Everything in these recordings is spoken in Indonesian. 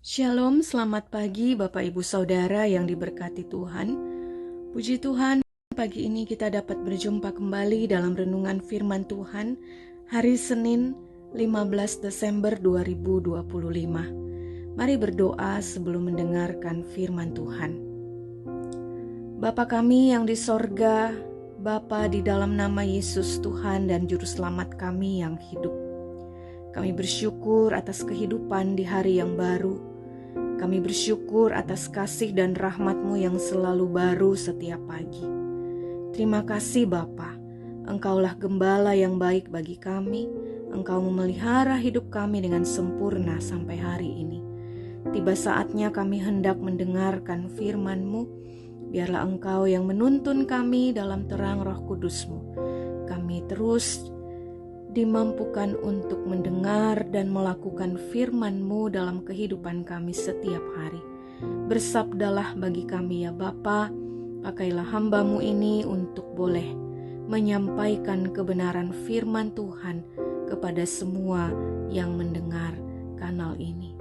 Shalom, selamat pagi Bapak Ibu Saudara yang diberkati Tuhan. Puji Tuhan, pagi ini kita dapat berjumpa kembali dalam renungan firman Tuhan hari Senin 15 Desember 2025. Mari berdoa sebelum mendengarkan firman Tuhan. Bapa kami yang di sorga, Bapa di dalam nama Yesus Tuhan dan Juru Selamat kami yang hidup. Kami bersyukur atas kehidupan di hari yang baru. Kami bersyukur atas kasih dan rahmat-Mu yang selalu baru setiap pagi. Terima kasih Bapa, Engkaulah gembala yang baik bagi kami. Engkau memelihara hidup kami dengan sempurna sampai hari ini. Tiba saatnya kami hendak mendengarkan firman-Mu. Biarlah Engkau yang menuntun kami dalam terang Roh Kudus-Mu. Kami terus dimampukan untuk mendengar dan melakukan firman-Mu dalam kehidupan kami setiap hari. Bersabdalah bagi kami ya Bapa, pakailah hamba-Mu ini untuk boleh menyampaikan kebenaran firman Tuhan kepada semua yang mendengar kanal ini.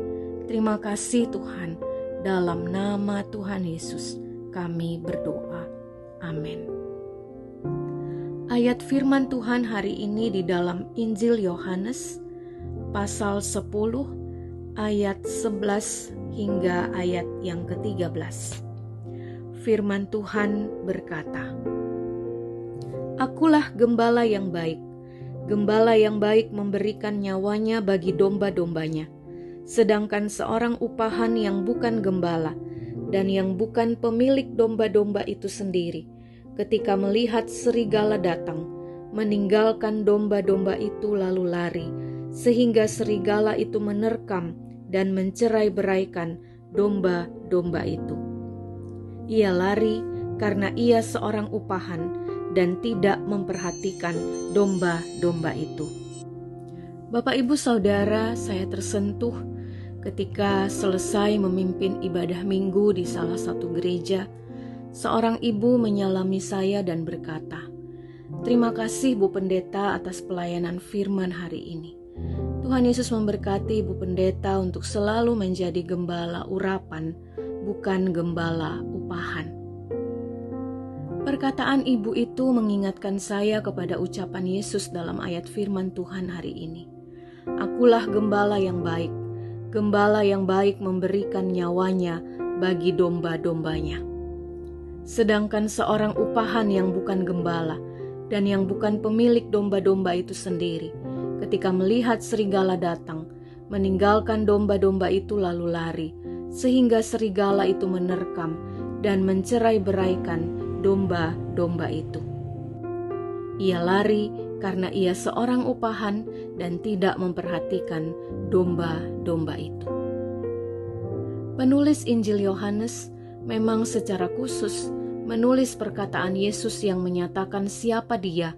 Terima kasih Tuhan, dalam nama Tuhan Yesus kami berdoa. Amin. Ayat firman Tuhan hari ini di dalam Injil Yohanes pasal 10 ayat 11 hingga ayat yang ke-13. Firman Tuhan berkata, "Akulah gembala yang baik. Gembala yang baik memberikan nyawanya bagi domba-dombanya. Sedangkan seorang upahan yang bukan gembala dan yang bukan pemilik domba-domba itu sendiri, ketika melihat serigala datang, meninggalkan domba-domba itu lalu lari, sehingga serigala itu menerkam dan mencerai-beraikan domba-domba itu. Ia lari karena ia seorang upahan dan tidak memperhatikan domba-domba itu." Bapak Ibu Saudara, saya tersentuh ketika selesai memimpin ibadah minggu di salah satu gereja. Seorang ibu menyalami saya dan berkata, "Terima kasih Bu Pendeta atas pelayanan firman hari ini. Tuhan Yesus memberkati Bu Pendeta untuk selalu menjadi gembala urapan, bukan gembala upahan." Perkataan ibu itu mengingatkan saya kepada ucapan Yesus dalam ayat firman Tuhan hari ini. "Akulah gembala yang baik. Gembala yang baik memberikan nyawanya bagi domba-dombanya." Sedangkan seorang upahan yang bukan gembala dan yang bukan pemilik domba-domba itu sendiri, ketika melihat serigala datang, meninggalkan domba-domba itu lalu lari, sehingga serigala itu menerkam dan mencerai-beraikan domba-domba itu. Ia lari karena ia seorang upahan dan tidak memperhatikan domba-domba itu. Penulis Injil Yohanes memang secara khusus menulis perkataan Yesus yang menyatakan siapa Dia,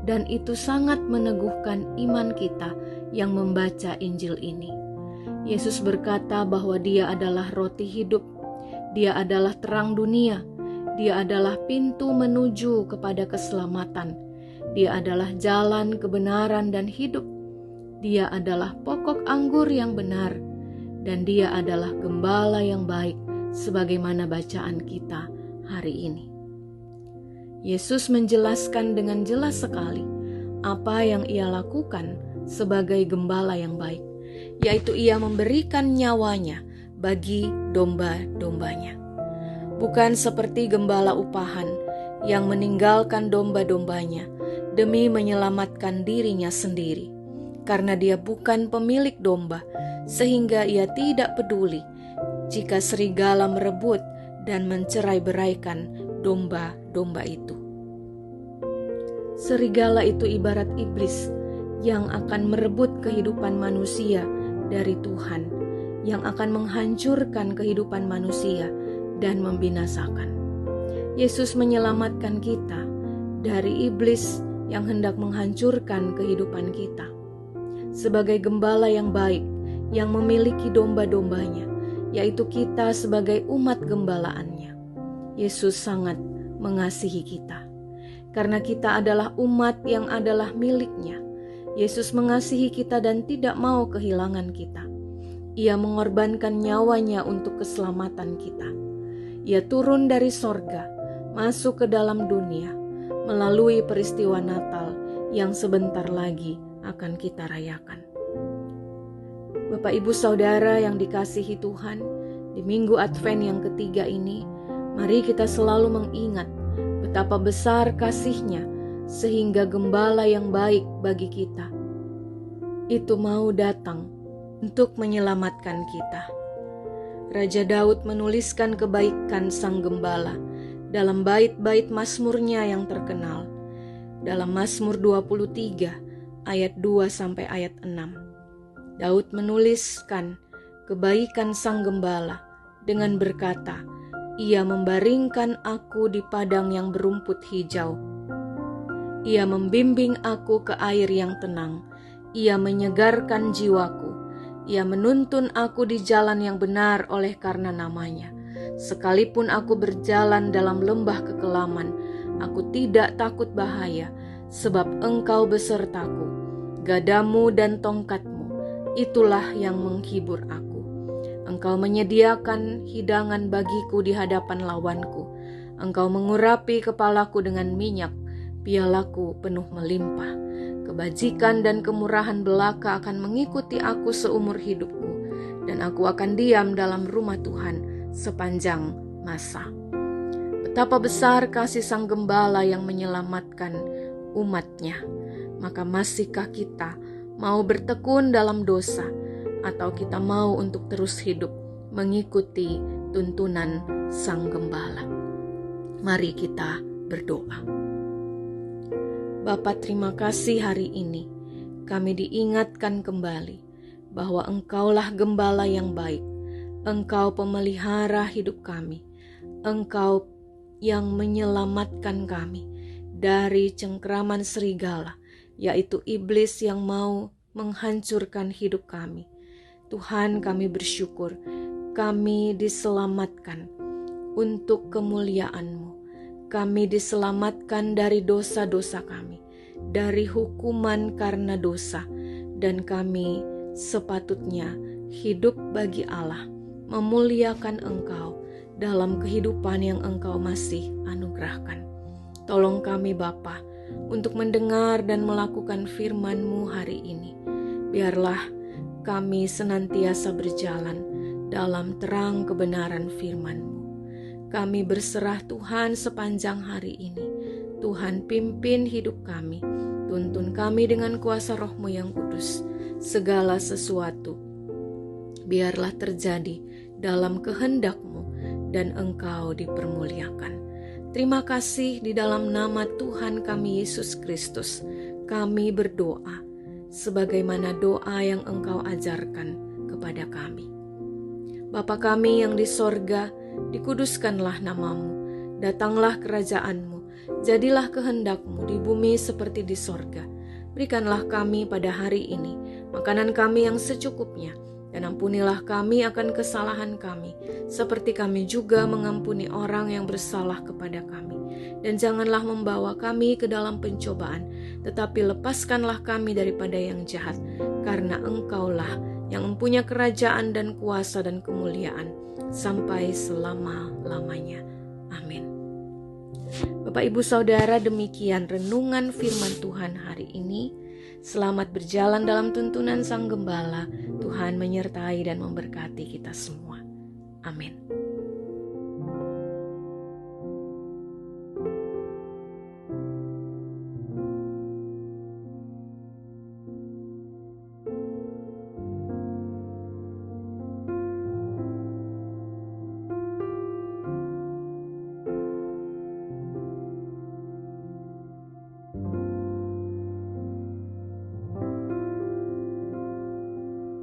dan itu sangat meneguhkan iman kita yang membaca Injil ini. Yesus berkata bahwa Dia adalah roti hidup, Dia adalah terang dunia, Dia adalah pintu menuju kepada keselamatan, Dia adalah jalan, kebenaran, dan hidup, Dia adalah pokok anggur yang benar, dan Dia adalah gembala yang baik, sebagaimana bacaan kita hari ini. Yesus menjelaskan dengan jelas sekali apa yang Ia lakukan sebagai gembala yang baik, yaitu Ia memberikan nyawanya bagi domba-dombanya. Bukan seperti gembala upahan yang meninggalkan domba-dombanya demi menyelamatkan dirinya sendiri, karena dia bukan pemilik domba, sehingga ia tidak peduli jika serigala merebut dan mencerai-beraikan domba-domba itu. Serigala itu ibarat iblis yang akan merebut kehidupan manusia dari Tuhan, yang akan menghancurkan kehidupan manusia dan membinasakan. Yesus menyelamatkan kita dari iblis yang hendak menghancurkan kehidupan kita. Sebagai gembala yang baik yang memiliki domba-dombanya, yaitu kita sebagai umat gembalaannya, Yesus sangat mengasihi kita. Karena kita adalah umat yang adalah miliknya, Yesus mengasihi kita dan tidak mau kehilangan kita. Ia mengorbankan nyawanya untuk keselamatan kita. Ia turun dari sorga, masuk ke dalam dunia, melalui peristiwa Natal yang sebentar lagi akan kita rayakan. Bapak Ibu Saudara yang dikasihi Tuhan, di Minggu Advent yang ketiga ini, mari kita selalu mengingat betapa besar kasih-Nya sehingga gembala yang baik bagi kita itu mau datang untuk menyelamatkan kita. Raja Daud menuliskan kebaikan sang gembala dalam bait-bait Mazmurnya yang terkenal. Dalam Mazmur 23 ayat 2 sampai ayat 6. Daud menuliskan kebaikan sang gembala dengan berkata, "Ia membaringkan aku di padang yang berumput hijau. Ia membimbing aku ke air yang tenang. Ia menyegarkan jiwaku. Ia menuntun aku di jalan yang benar oleh karena namanya. Sekalipun aku berjalan dalam lembah kekelaman, aku tidak takut bahaya, sebab Engkau besertaku. Gadamu dan tongkatmu, itulah yang menghibur aku. Engkau menyediakan hidangan bagiku di hadapan lawanku. Engkau mengurapi kepalaku dengan minyak, pialaku penuh melimpah. Kebajikan dan kemurahan belaka akan mengikuti aku seumur hidupku, dan aku akan diam dalam rumah Tuhan sepanjang masa." Betapa besar kasih sang gembala yang menyelamatkan umatnya. Maka masihkah kita mau bertekun dalam dosa, atau kita mau untuk terus hidup mengikuti tuntunan sang gembala? Mari kita berdoa. Bapa, terima kasih hari ini kami diingatkan kembali bahwa Engkaulah gembala yang baik. Engkau pemelihara hidup kami. Engkau yang menyelamatkan kami dari cengkraman serigala, yaitu iblis yang mau menghancurkan hidup kami. Tuhan, kami bersyukur kami diselamatkan untuk kemuliaan-Mu. Kami diselamatkan dari dosa-dosa kami, dari hukuman karena dosa, dan kami sepatutnya hidup bagi Allah, memuliakan Engkau dalam kehidupan yang Engkau masih anugerahkan. Tolong kami Bapa untuk mendengar dan melakukan firman-Mu hari ini. Biarlah kami senantiasa berjalan dalam terang kebenaran firman-Mu. Kami berserah Tuhan sepanjang hari ini. Tuhan, pimpin hidup kami. Tuntun kami dengan kuasa Roh-Mu yang kudus. Segala sesuatu biarlah terjadi dalam kehendak-Mu dan Engkau dipermuliakan. Terima kasih, di dalam nama Tuhan kami Yesus Kristus kami berdoa sebagaimana doa yang Engkau ajarkan kepada kami. Bapa kami yang di sorga, dikuduskanlah nama-Mu, datanglah kerajaan-Mu, jadilah kehendak-Mu di bumi seperti di sorga. Berikanlah kami pada hari ini makanan kami yang secukupnya, dan ampunilah kami akan kesalahan kami, seperti kami juga mengampuni orang yang bersalah kepada kami. Dan janganlah membawa kami ke dalam pencobaan, tetapi lepaskanlah kami daripada yang jahat, karena Engkaulah yang mempunyai kerajaan dan kuasa dan kemuliaan sampai selama-lamanya. Amin. Bapak Ibu Saudara, demikian renungan firman Tuhan hari ini. Selamat berjalan dalam tuntunan Sang Gembala. Tuhan menyertai dan memberkati kita semua. Amin.